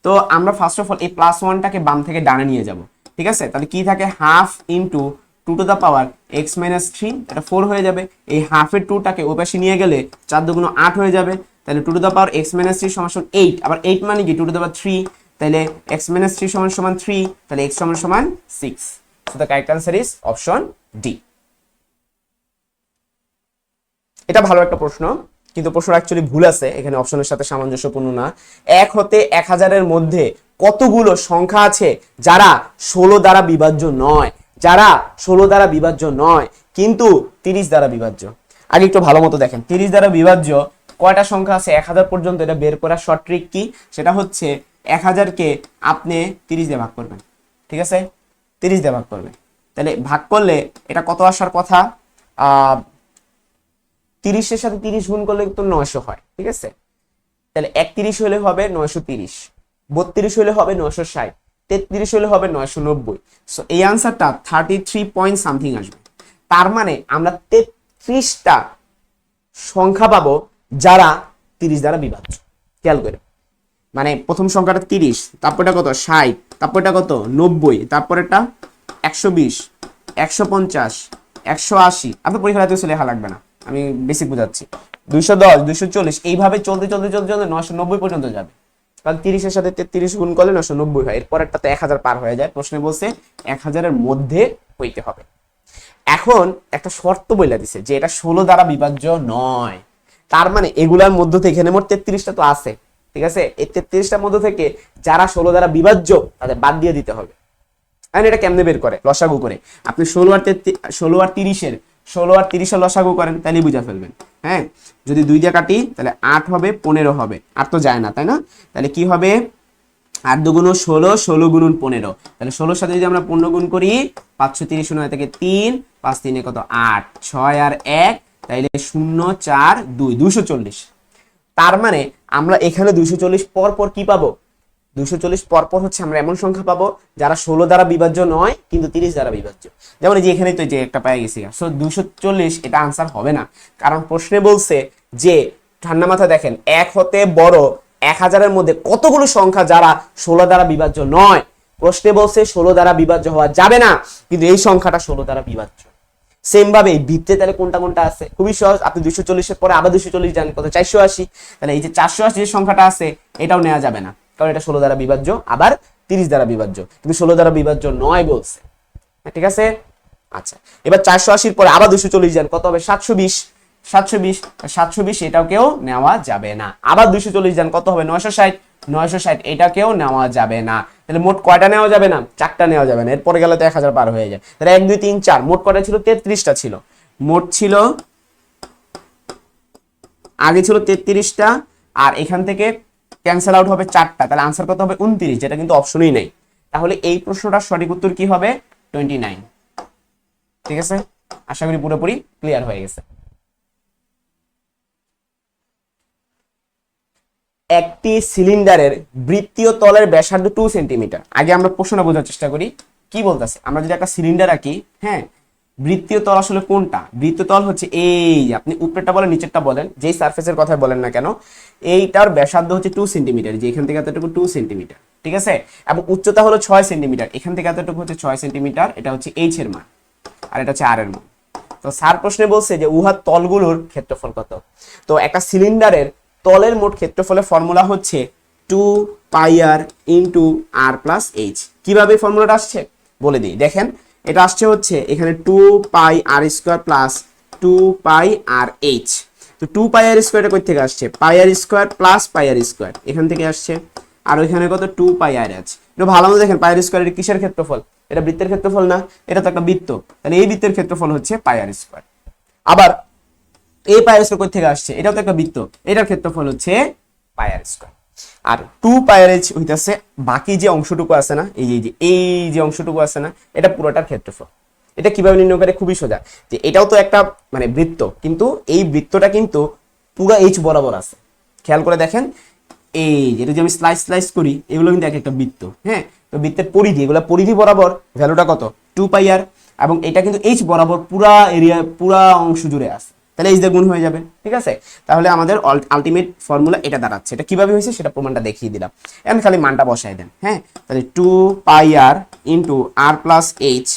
S1: তো আমরা ফার্স্ট অফ অল এই প্লাস 1টাকে বাম থেকে ডানে নিয়ে যাব, ঠিক আছে। তাহলে কি থাকে, half into 2 to the power x - 3, এটা 4 হয়ে যাবে। এই হাফের 2টাকে ওই পাশে নিয়ে গেলে 4 দুগুণ 8 হয়ে যাবে। তাহলে 2 টু দ্য পাওয়ার x - 3 = 8, আবার 8 মানে কি 2 টু দ্য পাওয়ার 3, তাহলে x - 3 = 3, তাহলে x = 6। So the correct answer is option D. এটা ভালো একটা প্রশ্ন, কিন্তু প্রশ্ন অ্যাকচুয়ালি ভুল আছে, এখানে অপশনের সাথে সামঞ্জস্যপূর্ণ না। 1 হতে 1000-এর মধ্যে কতগুলো সংখ্যা আছে যারা 16 দ্বারা বিভাজ্য নয়, যারা 16 দ্বারা বিভাজ্য নয় কিন্তু 30 দ্বারা বিভাজ্য। আগে একটু ভালো মতো দেখেন 30 দ্বারা বিভাজ্য কয়টা সংখ্যা আছে 1000 পর্যন্ত, এটা বের করার শর্ট ট্রিক কি, সেটা হচ্ছে 1000-কে আপনি 30 দিয়ে ভাগ করবেন, ঠিক আছে, 30 দিয়ে ভাগ করবেন। তাহলে ভাগ করলে এটা কত আসার কথা, 30-এর সাথে 30 গুণ করলে তো 900 হয়, ঠিক আছে। তাহলে 31 হলে হবে 930, 32 হলে হবে 960, 33 হলে হবে 990। সো এই আনসারটা 33 পয়েন্ট সামথিং আসবে। তার মানে আমরা 33টা সংখ্যা পাবো যারা 30 দ্বারা বিভাজ্য। খেয়াল করে, মানে প্রথম সংখ্যাটা 30, তারপরটা কত 60, তারপরটা কত 90, তারপরেরটা 120, 150, 180। আপনার পরীক্ষাতে লেখা লাগবে না, আমি বেসিক বোঝাচ্ছি। 210, 240, এইভাবে চলতে চলতে চলতে চলতে 990 পর্যন্ত যাবে, কারণ 30-এর সাথে 33 গুণ করলে 990 হয়। এরপরেরটা তো 1000 পার হয়ে যায়। প্রশ্নে বলছে 1000-এর মধ্যে হইতে হবে। এখন একটা শর্ত বলে দিছে যে এটা 16 দ্বারা বিভাজ্য নয়। তার মানে এগুলার মধ্য থেকে এখানে মোট 33টা তো আছে, ঠিক আছে, এই 33টার মধ্য থেকে যারা 16 দ্বারা বিভাজ্য তাদের বাদ দিয়ে দিতে হবে। আর এটা কেমনে বের করে, লসাগু করে। আপনি 16 আর 30-এর 16 আর 30-এর লসাগু করেন, তাহলে বুঝা ফেলবেন। হ্যাঁ, যদি 2 দিয়ে কাটি তাহলে 8 হবে, 15 হবে, আর তো যায় না, তাই না? তাহলে কি হবে, 8 দুগুণ 16, 16 গুণন 15, তাহলে 16-এর সাথে যদি আমরা 15 গুণ করি 530 শূন্য থেকে 3, 5 3 কত 8, 6 আর 1, তাইলে 0 4 2, 240। তার মানে আমরা এখানে 240 পর পর কি পাবো, 240 পর পর হচ্ছে আমরা এমন সংখ্যা পাবো যারা 16 দ্বারা বিভাজ্য নয় কিন্তু 30 দ্বারা বিভাজ্য। যেমন এই যে এখানে তো যে একটা পেয়ে গেছি, সো 240 এটা আনসার হবে না, কারণ প্রশ্নে বলছে যে ঠান্ডা মাথা দেখেন 1 হতে বড় 1000-এর মধ্যে কতগুলো সংখ্যা যারা 16 দ্বারা বিভাজ্য নয়। প্রশ্নে বলছে 16 দ্বারা বিভাজ্য হওয়া যাবে না, কিন্তু এই সংখ্যাটা 16 দ্বারা বিভাজ্য। সেম ভাবে এই বৃত্তে তাহলে কোনটা কোনটা আছে, খুবই সহজ। আপনি 240-এর পরে আবার 240 জানেন কত, 480। তাহলে এই যে 480 যে সংখ্যাটা আছে এটাও নেওয়া যাবে না, কারণ এটা 16 দ্বারা বিভাজ্য, আবার 30 দ্বারা বিভাজ্য, কিন্তু 16 দ্বারা বিভাজ্য নয় বলছে। ঠিক আছে, আচ্ছা, এবার 480-র পরে আবার 240 যান, কত হবে 720, 720, 720 এটাকেও নেওয়া যাবে না। আবার 240 যান, কত হবে 960, 960 এটাকেও নেওয়া যাবে না। তাহলে মোট কয়টা নেওয়া যাবে না, 4টা নেওয়া যাবে না। এরপরে গেলে তো 1000 পার হয়ে যায়। তাহলে 1 2 3 4 মোট কয়টা ছিল, 33টা ছিল। মোট ছিল আগে ছিল 33টা, আর এখান থেকে ক্যান্সেল আউট হবে 4টা, তাহলে আনসার কত হবে 29, যেটা কিন্তু অপশনই নেই। তাহলে এই প্রশ্নটার সঠিক উত্তর কি হবে, 29। ঠিক আছে, আশা করি পুরোপুরি ক্লিয়ার হয়ে গেছে। একটি সিলিন্ডারের বৃত্তীয় তলের ব্যাসার্ধ 2 সেন্টিমিটার। আগে আমরা প্রশ্নটা বোঝার চেষ্টা করি কি বলতেছে। আমরা যদি একটা সিলিন্ডার আঁকি, হ্যাঁ, বৃত্তীয় তল আসলে কোনটা, বৃত্তীয় তল হচ্ছে এই, আপনি উপরেরটা বলেন নিচেরটা বলেন, যেই সারফেসের কথা বলেন না কেন, এইটার ব্যাসার্ধ হচ্ছে 2 সেন্টিমিটার, যে এখান থেকে এতটুকু 2 সেন্টিমিটার, ঠিক আছে, এবং উচ্চতা হলো 6 সেন্টিমিটার, এখান থেকে এতটুকু হচ্ছে 6 সেন্টিমিটার, এটা হচ্ছে এইচ এর মান, আর এটা হচ্ছে আর এর মান। তো স্যার প্রশ্নে বলছে যে উহার তলগুলোর ক্ষেত্রফল কত। তো একটা সিলিন্ডারের তলের মোট ক্ষেত্রফলের ফর্মুলা হচ্ছে 2 পাই আর ইন্টু আর প্লাস এইচ। কিভাবে ফর্মুলাটা আসছে বলে দিই, দেখেন এটা আসছে হচ্ছে এখানে 2 পাই আর স্কোয়ার প্লাস 2 পাই আর এইচ। তো 2 পাই আর স্কোয়ারটা কই থেকে আসছে, পাই আর স্কোয়ার প্লাস পাই আর স্কোয়ার এখান থেকে আসছে, আর ওইখানে কত 2 পাই আর আছে। একটু ভালো মতো দেখেন, পাই আর স্কোয়ার এটা কিসের ক্ষেত্রফল, এটা বৃত্তের ক্ষেত্রফল না, এটা তো একটা বৃত্ত, তাহলে এই বৃত্তের ক্ষেত্রফল হচ্ছে পাই আর স্কোয়ার। আবার এই পাই আর স্কোয়ার কই থেকে আসছে, এটাও তো একটা বৃত্ত, এটার ক্ষেত্রফল হচ্ছে পাই আর স্কোয়ার। আর 2 পাই আর এইচ হইতাছে বাকি যে অংশটুকু আছে না, এই যে অংশটুকু আছে না, এটা পুরোটার ক্ষেত্রফল। এটা কিভাবে নির্ণয় করে, খুবই সোজা, যে এটাও তো একটা মানে বৃত্ত, কিন্তু এই বৃত্তটা কিন্তু পুরো এইচ বরাবর আছে। খেয়াল করে দেখেন, এই যেটা যে আমি স্লাইস করি এগুলো কিন্তু এক একটা বৃত্ত, হ্যাঁ, তো বৃত্তের পরিধি, এগুলো পরিধি বরাবর ভ্যালুটা কত 2 পাই আর, এবং এটা কিন্তু এইচ বরাবর পুরা এরিয়া পুরা অংশ জুড়ে আছে, তাহলে এইচ দিয়ে গুণ হয়ে যাবে। ঠিক আছে, তাহলে আমাদের আলটিমেট ফর্মুলা এটা দাঁড়াচ্ছে। এটা কিভাবে হয়েছে সেটা প্রমাণটা দেখিয়ে দিলাম, এখন খালি মানটা বসায় দেন। হ্যাঁ, তাহলে 2 পাই আর ইন্টু আর প্লাস এইচ,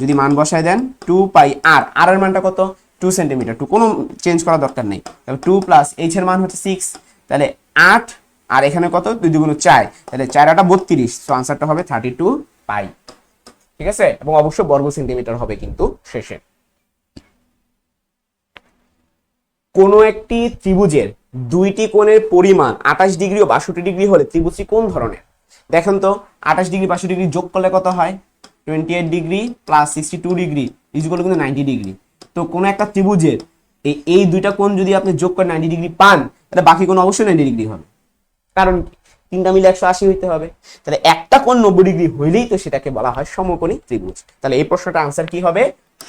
S1: যদি মান বসায় দেন 2 পাই আর, আর এর মানটা কত 2 সেন্টিমিটার, কোনো চেঞ্জ করার দরকার নেই। তাহলে 2 প্লাস এইচ এর মান হচ্ছে 6, তাহলে 8, আর এখানে কত 2 2 4, তাহলে 4 8 32, সো আনসারটা হবে 32 পাই। ঠিক আছে, এবং অবশ্যই বর্গ সেন্টিমিটার হবে কিন্তু শেষে। কোন একটি ত্রিভুজের দুইটি কোণের পরিমাণ 28 ডিগ্রি ও 62 ডিগ্রি হলে ত্রিভুজটি কোন ধরনের? দেখেন তো 28 ডিগ্রি 62 ডিগ্রি যোগ করলে কত হয়? 28 ডিগ্রি প্লাস 62 ডিগ্রি ইকুয়াল কিন্তু 90 ডিগ্রি। তো কোন একটা ত্রিভুজের এই দুইটা কোণ যদি আপনি যোগ করে 90 ডিগ্রি পান, তাহলে বাকি কোণ অবশ্যই 90 ডিগ্রি হবে, কারণ তিনটা মিলে 180 হইতে হবে। তাহলে একটা কোণ 90 ডিগ্রি হইলেই তো সেটাকে বলা হয় সমকোণী ত্রিভুজ। তাহলে এই প্রশ্নটা আনসার কি হবে?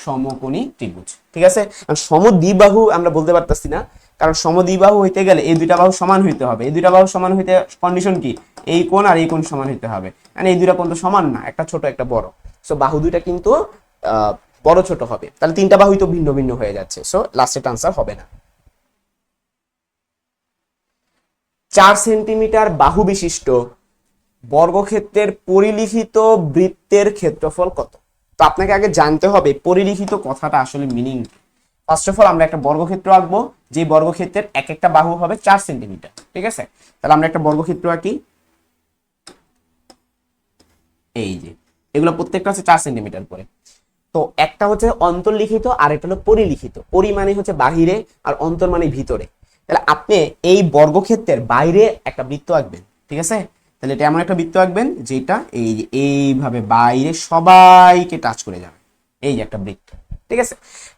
S1: সমকোণী ত্রিভুজ। ঠিক আছে, সমদ্বিবাহু আমরা বলতে পারতাছি না, কারণ সমদ্বিবাহু হইতে গেলে এই দুইটা বাহু সমান হইতে হবে। এই দুইটা বাহু সমান হইতে কন্ডিশন কি? এই কোণ আর এই কোণ সমান হইতে হবে, মানে এই দুইটা কোণ তো সমান না, একটা ছোট একটা বড়। সো বাহু দুইটা কিন্তু বড় ছোট হবে, তাহলে তিনটা বাহুই তো ভিন্ন ভিন্ন হয়ে যাচ্ছে। সো লাস্টের আনসার হবে না। 4 সেন্টিমিটার বাহু বিশিষ্ট বর্গক্ষেত্রের পরিলিখিত বৃত্তের ক্ষেত্রফল কত? তো আপনাকে আগে জানতে হবে পরিলিখিত কথাটা আসলে মিনিং। ফার্স্ট অফ অল আমরা একটা বর্গক্ষেত্র আঁকবো, যে বর্গক্ষেত্রের এক একটা বাহু হবে 4 সেন্টিমিটার। ঠিক আছে, তাহলে আমরা একটা বর্গক্ষেত্র আঁকি। এই যে এগুলো প্রত্যেকটা হচ্ছে 4 সেন্টিমিটার করে। তো একটা হচ্ছে অন্তর্লিখিত আর একটা হলো পরিলিখিত। পরি মানে হচ্ছে বাহিরে আর অন্তর মানে ভিতরে। তাহলে আপনি এই বর্গক্ষেত্রের বাইরে একটা বৃত্ত আঁকবেন। ঠিক আছে, তাহলে এটা এমন একটা বৃত্ত আঁকবেন যেটা এই যে এইভাবে বাইরে সবাইকে টাচ করে যাবে, এই যে একটা বৃত্ত। ঠিক আছে,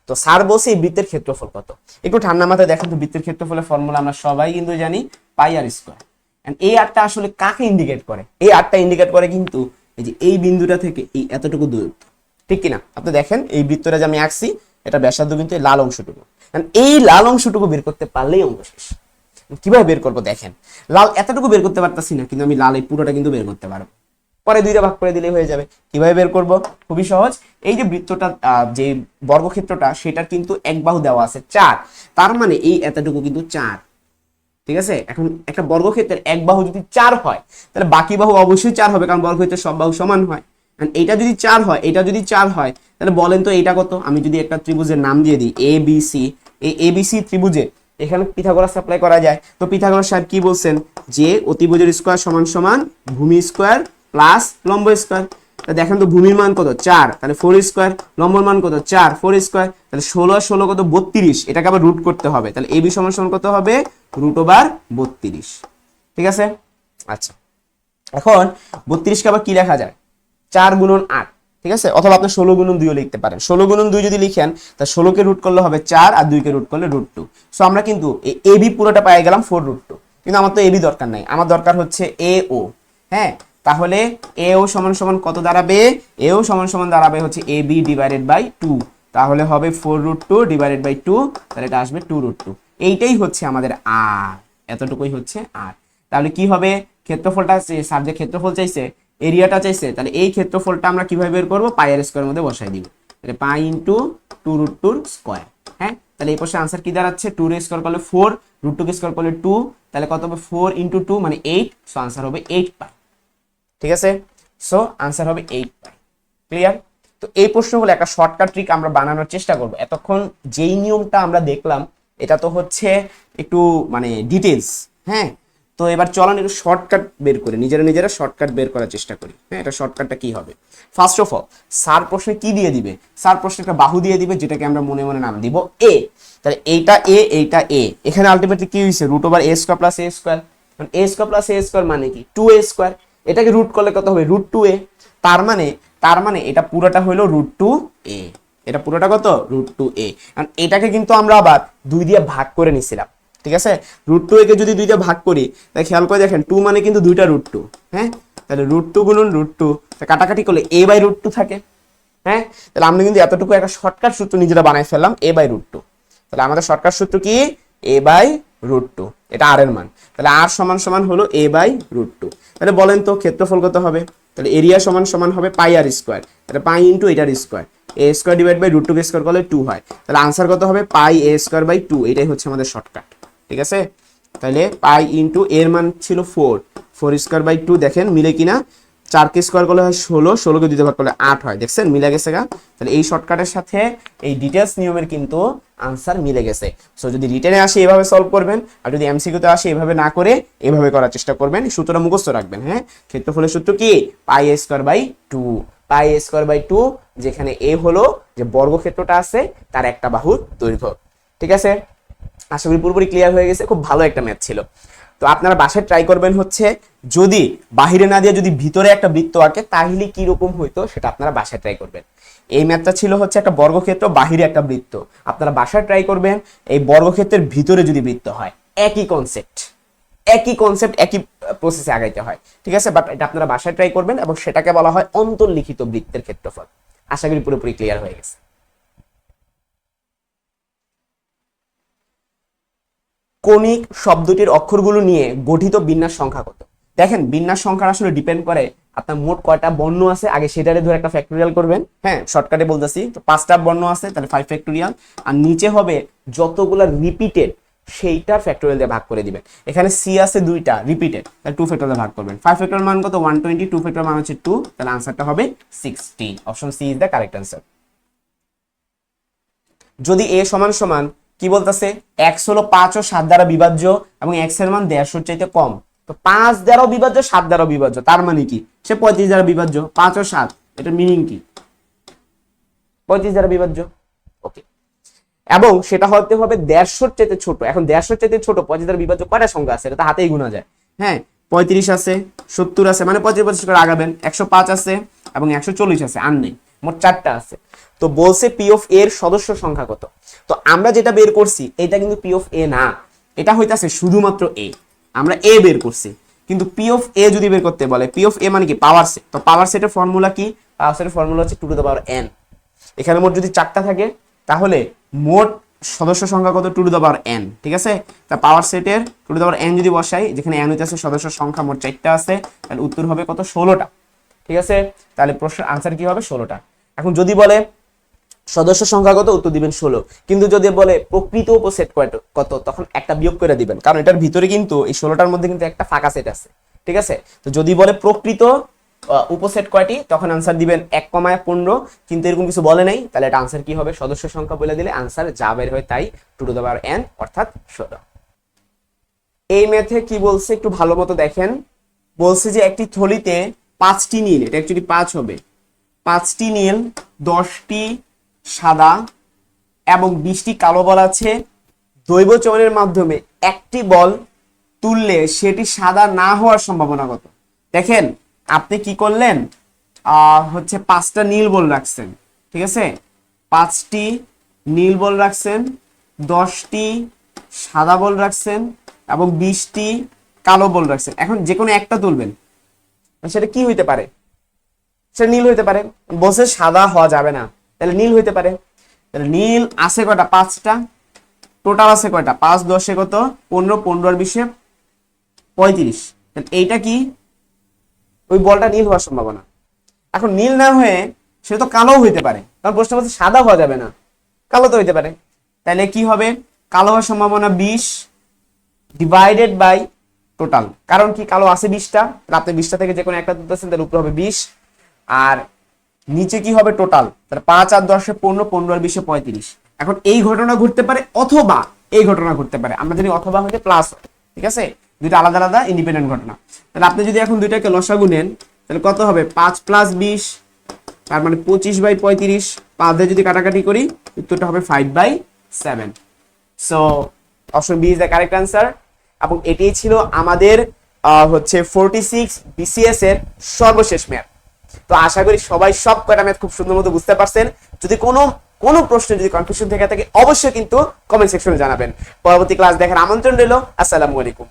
S1: তো স্যার বলছে এই বৃত্তের ক্ষেত্রফল কত? একটু ঠান্ডা মাথায় দেখেন তো, বৃত্তের ক্ষেত্রফলের ফর্মুলা আমরা সবাই কিন্তু জানি, পাই আর স্কয়ার। এই আরটা আসলে কাকে ইন্ডিকেট করে? এই আরটা ইন্ডিকেট করে কিন্তু এই যে এই বিন্দুটা থেকে এই এতটুকু দূরত্ব, ঠিক কিনা? আপনি দেখেন এই বৃত্তটা যে আমি আঁকছি, এটা ব্যাসার্ধ কিন্তু এই লাল অংশটুকু। এই লাল অংশটুকু বের করতে পারলেই অঙ্ক শেষ। কিভাবে বের করবো দেখেন, লাল এতটুকু বের করতে পারতাছি না, কিন্তু আমি লাল এই পুরোটা কিন্তু বের করতে পারবো। পরে দুইটা ভাগ করে দিলেই হয়ে যাবে। কিভাবে বের করব? খুবই সহজ। এই যে বৃত্তটা, যে বর্গক্ষেত্রটা, সেটার কিন্তু এক বাহু দেওয়া আছে 4, তার মানে এই এতটুকু কিন্তু 4। ঠিক আছে, এখন একটা বর্গক্ষেত্রের এক বাহু যদি 4 হয়, তাহলে বাকি বাহু অবশ্যই 4 হবে, কারণ বর্গক্ষেত্রের সব বাহু সমান হয়। এইটা যদি 4 হয়, এটা যদি 4 হয়, তাহলে বলেন তো এইটা কত? আমি যদি একটা ত্রিভুজের নাম দিয়ে দিই এ বি সি, এই এ বি সি ত্রিভুজে এখানে পিথাগোরাস অ্যাপ্লাই করা যায়। তো পিথাগোরাস সাহেব কি বলছেন? যে অতিভুজের স্কয়ার সমান সমান ভূমি স্কয়ার প্লাস লম্ব স্কয়ার। দেখেন তো ভূমির মান কত? 4, তাহলে 4 স্কয়ার। লম্বর মান কত? 4, 4 স্কয়ার। তাহলে 16 আর 16 কত? 32। এটাকে আবার রুট করতে হবে, তাহলে এ বি সমান সমান কত হবে? √32। ঠিক আছে, আচ্ছা এখন 32 কে আবার কি লেখা যায়? 4 গুণন 8। ঠিক আছে, অথবা আপনি 16 গুণন 2 লিখতে পারেন। 16 গুণন 2 যদি লিখেন, তা 16 কে রুট করলে হবে 4 আর 2 কে রুট করলে √2। সো আমরা কিন্তু এই এ বি পুরোটা পেয়ে গেলাম 4√2। কিন্তু আমার তো এ বি দরকার নাই, আমার দরকার হচ্ছে এ ও। হ্যাঁ, তাহলে এ ও সমান সমান কত দাঁড়াবে? এ ও সমান সমান দাঁড়াবে হচ্ছে এ বি ডিভাইডেড বাই 2। তাহলে হবে 4√2 ডিভাইডেড বাই 2, তাহলে এটা আসবে 2√2। এইটাই হচ্ছে আমাদের আর, এতটুকুই হচ্ছে আর। তাহলে কি হবে? ক্ষেত্রফলটা, সাবজেক্ট ক্ষেত্রফল চাইছে, এরিয়াটা চাইছে, তাহলে এই ক্ষেত্রফলটা আমরা কিভাবে বের করব? পাই আর স্কয়ারের মধ্যে বসাই দিব, তাহলে পাই ইনটু 2√2 স্কয়ার। হ্যাঁ, তাহলে এই প্রশ্নে आंसर কি দাঁড়াচ্ছে? 2 এর স্কয়ার করলে 4, √2 কে স্কয়ার করলে 2, তাহলে কত হবে? 4 * 2 মানে 8। সো आंसर হবে 8 পাই। ঠিক আছে, সো आंसर হবে 8 পাই। ক্লিয়ার? তো এই প্রশ্নগুলো একটা শর্টকাট ট্রিক আমরা বানানোর চেষ্টা করব। এতক্ষণ যেই নিয়মটা আমরা দেখলাম, এটা তো হচ্ছে একটু মানে ডিটেইলস। হ্যাঁ, তো এবার চলুন একটু শর্টকাট বের করি, নিজেরা শর্টকাট বের করার চেষ্টা করি। হ্যাঁ, এটা শর্টকাটটা কি হবে? ফার্স্ট অফ অল স্যার প্রশ্নে কি দিয়ে দিবে? স্যার প্রশ্নে একটা বাহু দিয়ে দিবে, যেটাকে আমরা মনে মনে নাম দিব এ। তাহলে এইটা এ, এইটা এ। এখানে আলটিমেটলি কি হইছে? √a² + a²। মানে a² + a² মানে কি? 2a²। এটাকে রুট করলে কত হবে? √2a। তার মানে এটা পুরোটা হলো √2a। এটা পুরোটা কত? √2a। কারণ এটাকে কিন্তু আমরা আবার 2 দিয়ে ভাগ করে নিছিলাম। ঠিক আছে, √2a কে যদি 2 দিয়ে ভাগ করি, তাহলে খেয়াল করে দেখেন 2 মানে কিন্তু দুইটা √2। হ্যাঁ, তাহলে √2 গুণন √2, কাটাকাটি করলে a/√2 থাকে। হ্যাঁ, তাহলে আমরা কিন্তু এতটুকু একটা শর্টকাট সূত্র নিজেরা বানাই ফেললাম, a/√2। তাহলে আমাদের শর্টকাট সূত্র কি? a/√2। এটা r এর মান, তাহলে r সমান সমান হলো a/√2। তাহলে বলেন তো ক্ষেত্রফল কত হবে? তাহলে এরিয়া সমান সমান হবে পাই আর স্কয়ার, তাহলে পাই ইনটু এটার স্কয়ার। a² ডিভাইড বাই √2 কে স্কয়ার করলে 2 হয়, তাহলে आंसर কত হবে? পাই a² 2। এটাই হচ্ছে আমাদের শর্টকাট। ঠিক আছে, তাহলে পাই ইনটু এর মান ছিল 4, 4² 2। দেখেন মিলে কিনা? 4 কে স্কয়ার করলে হয় 16, 16 কে 2 দিয়ে ভাগ করলে 8 হয়। দেখছেন মিলে গেছে গা? তাহলে এই শর্টকাটের সাথে এই ডিটেইলস নিয়মের কিন্তু आंसर মিলে গেছে। সো যদি রিটেনে আসে এভাবে সলভ করবেন, আর যদি এমসিকিউতে আসে এভাবে না করে এভাবে করার চেষ্টা করবেন। সূত্রটা মুখস্থ রাখবেন। হ্যাঁ, ক্ষেত্রফলের সূত্র কি? Pi a² 2। Pi a square by 2, যেখানে a হলো যে বর্গক্ষেত্রটা আছে তার একটা বাহুর দৈর্ঘ্য। ঠিক আছে, আশা করি পুরোপুরি ক্লিয়ার হয়ে গেছে। খুব ভালো একটা ম্যাথ ছিল। তো আপনারা বাসায় ট্রাই করবেন হচ্ছে যদি বাহিরে না দিয়ে যদি ভিতরে একটা বৃত্ত আঁকে তাহলে কি রকম হইতো সেটা আপনারা বাসায় ট্রাই করবেন। এই ম্যাথটা ছিল হচ্ছে একটা বর্গক্ষেত্র, বাহিরে একটা বৃত্ত। আপনারা বাসায় ট্রাই করবেন এই বর্গক্ষেত্রের ভিতরে যদি বৃত্ত হয়, একই কনসেপ্ট একই প্রসেসে আগাইতে হয়। ঠিক আছে, বাট এটা আপনারা বাসায় ট্রাই করবেন এবং সেটাকে বলা হয় অন্তর্লিখিত বৃত্তের ক্ষেত্রফল। আশা করি পুরোপুরি ক্লিয়ার হয়ে গেছে। কণিক শব্দটির অক্ষরগুলো নিয়ে গঠিত বিন্যাস সংখ্যা কত? দেখেন, বিন্যাস সংখ্যা আসলে ডিপেন্ড করে আপনার মোট কয়টা বর্ণ আছে, আগে সেটারে ধরে একটা ফ্যাক্টোরিয়াল করবেন। হ্যাঁ, শর্টকাটে বলতেছি, তো 5টা বর্ণ আছে তাহলে 5 ফ্যাক্টোরিয়াল, আর নিচে হবে যতগুলা রিপিটেড সেইটার ফ্যাক্টোরিয়াল দিয়ে ভাগ করে দিবেন। এখানে সি আছে 2টা রিপিটেড, তাহলে 2 ফ্যাক্টোরিয়াল ভাগ করবেন। 5 ফ্যাক্টোরিয়াল মান কত? 120, 2 ফ্যাক্টোরিয়াল মান হচ্ছে 2, তাহলে আনসারটা হবে 60। Option C is the correct answer. যদি a সমান সমান কি বলতেছে, x হলো 5 ও 7 দ্বারা বিভাজ্য এবং x এর মান 150 চাইতে কম, তো 5 দ্বারাও বিভাজ্য 7 দ্বারাও বিভাজ্য, তার মানে কি সে 35 দ্বারা বিভাজ্য। 5 ও 7 এটা মিনিং কি? 35 দ্বারা বিভাজ্য। ওকে, এবং সেটা হতে হবে 150 চাইতে ছোট। এখন 150 চাইতে ছোট 35 দ্বারা বিভাজ্য কয়টা সংখ্যা আছে? এটা তো হাতেই গোনা যায়। হ্যাঁ, 35 আছে, 70 আছে, মানে 25 করে আগাবেন। 105 আছে এবং 140 আছে, আর নেই, মোট 4টা আছে। তো বলছে পি অফ এর সদস্য সংখ্যা কত? তো আমরা যেটা বের করছি এটা কিন্তু পি অফ এ না, এটা হইতাছে শুধুমাত্র এ। আমরা এ বের করছি, কিন্তু পি অফ এ যদি বের করতে বলে, পি অফ এ মানে কি? Power set. তো পাওয়ার সেটের ফর্মুলা কি? পাওয়ার সেটের ফর্মুলা হচ্ছে 2 টু দ্য পাওয়ার n। এখানে মোট যদি 4টা থাকে তাহলে মোট সদস্য সংখ্যা কত? 2 টু দ্য পাওয়ার n। ঠিক আছে, তা পাওয়ার সেটের 2 টু দ্য পাওয়ার n যদি বসাই, যেখানে n হইতাছে সদস্য সংখ্যা, মোট 4টা আছে, তাহলে উত্তর হবে কত? 16টা। ঠিক আছে, তাহলে প্রশ্নের আনসার কি হবে? 16টা। এখন যদি বলে সদস্য সংখ্যা কত, উত্তর দিবেন 16। কিন্তু যদি বলে প্রকৃত উপসেট কত, তখন একটা বিয়োগ করে দিবেন, কারণ এটার ভিতরে কিন্তু এই 16টার মধ্যে কিন্তু একটা ফাঁকা সেট আছে। ঠিক আছে, তো যদি বলে প্রকৃত উপসেট কয়টি, তখন আনসার দিবেন 1,15, কিন্তু এরকম কিছু বলে নাই, তাহলে এটা আনসার কি হবে? সদস্য সংখ্যা বলে দিলে আনসার যা বের হয় তাই, 2 টু দ্য পাওয়ার n অর্থাৎ 16। এই ম্যাথে কি বলছে একটু ভালো মতো দেখেন। বলছে যে একটি থলিতে 5টি নীল, এটা অ্যাকচুয়ালি 5 হবে, 5টি নীল, 10টি সাদা এবং 20টি কালো বল আছে। দৈব চয়নের মাধ্যমে একটি বল তুললে সেটি সাদা না হওয়ার সম্ভাবনা কত? দেখেন, আপনি কি করলেন, হচ্ছে 5টা নীল বল রাখছেন। ঠিক আছে, 5টি নীল বল রাখছেন, 10টি সাদা বল রাখছেন এবং 20টি কালো বল রাখছেন। এখন যে কোনো একটা তুলবেন, সেটা কি হইতে পারে? সেটা নীল হইতে পারে। বলছে সাদা হওয়া যাবে না, তাহলে নীল হইতে পারে। তাহলে নীল আছে কয়টা? 5টা। টোটাল আছে কয়টা? 5 10 কত? 15, 15 আর 20 35। তাহলে এইটা কি? ওই বলটা নীল হওয়ার সম্ভাবনা। এখন নীল না হয়ে সে তো কালো হইতে পারে, কারণ প্রশ্ন বলছে সাদা হওয়া যাবে না, কালো তো হইতে পারে। তাহলে কি হবে? কালো হওয়ার সম্ভাবনা 20 ডিভাইডেড বাই টোটাল। কারণ কি? কালো আছে 20টা, আপনি 20টা থেকে যে কোনো একটা তুলতেছেন, তাহলে উপরে হবে 20, আর নিচে কি হবে? টোটাল। তাহলে 5 আর 10 15, 15 আর 20 35। এখন এই ঘটনা ঘটতে পারে অথবা এই ঘটনা ঘটতে পারে। আমরা জানি অথবা হতে প্লাস। ঠিক আছে, দুইটা আলাদা আলাদা ইন্ডিপেন্ডেন্ট ঘটনা। তাহলে আপনি যদি এখন দুইটাকে লসাগু নেন, তাহলে কত হবে? 5 প্লাস 20, তার মানে 25 বাই 35। 5 দিয়ে যদি কাটাকাটি করি, উত্তরটা হবে 5/7। So option B is the correct answer. এবং এটাই ছিল আমাদের হচ্ছে 46 বিসিএস এর সর্বশেষ ম্যাথ। তো আশা করি সবাই সব কয়টা ম্যাথ খুব সুন্দর মতো বুঝতে পারছেন। যদি কোনো প্রশ্নে যদি কনফিউশন থেকে থাকে, অবশ্যই কিন্তু কমেন্ট সেকশনে জানাবেন। পরবর্তী ক্লাস দেখার আমন্ত্রণ রইল। আসসালামু আলাইকুম।